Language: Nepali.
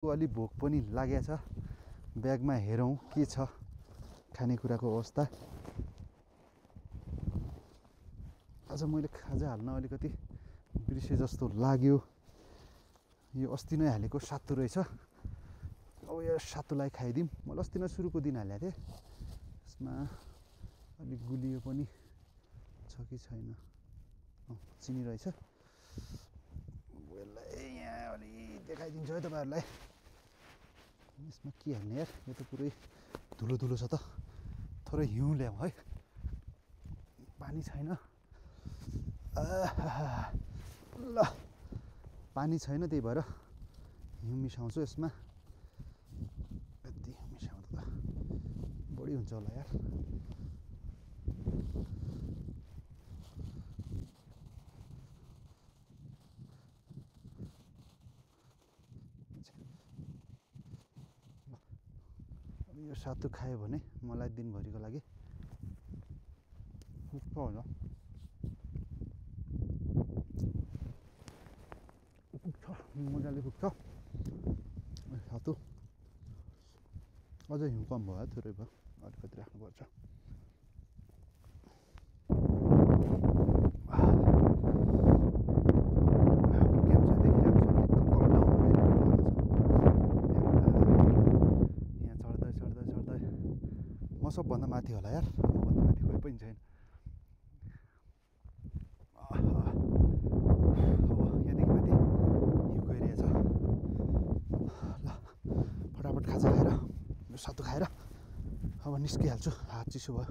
अलि भोक पनि लागेको छ। ब्यागमा हेरौँ के छ खानेकुराको अवस्था। आज मैले खाजा हाल्न अलिकति बिर्से जस्तो लाग्यो। यो अस्ति नै हालेको सातु रहेछ। अब यो सातुलाई खाइदिउँ। मैले अस्ति नै सुरुको दिन हालेको थिएँ। यसमा अलिक गुलियो पनि छ कि छैन। चिनी रहेछ। यसलाई यहाँ अलि देखाइदिन्छु है तपाईँहरूलाई। यसमा के हाल्ने यार, यो त पुरै धुलो धुलो छ त। थोरै हिउँ ल्याउँ है। पानी छैन। ल पानी छैन, त्यही भएर हिउँ मिसाउँछु यसमा। यति मिसाउँदा त बढी हुन्छ होला यार। अब यो सातु खायो भने मलाई दिनभरिको लागि पुग्छ होला। पुग्छ, मजाले पुग्छ सातु। अझै हिउँ कम भयो, थोरै भयो, अलिकति राख्नुपर्छ। म सबभन्दा माथि होला यार, मभन्दा माथि कोही पनि छैन। अब यहाँदेखि माथि हिउँ गइरहेछ। ल फटाफट खाजा खाएर, यो सातु खाएर अब निस्किहाल्छु। हात चिसो भयो।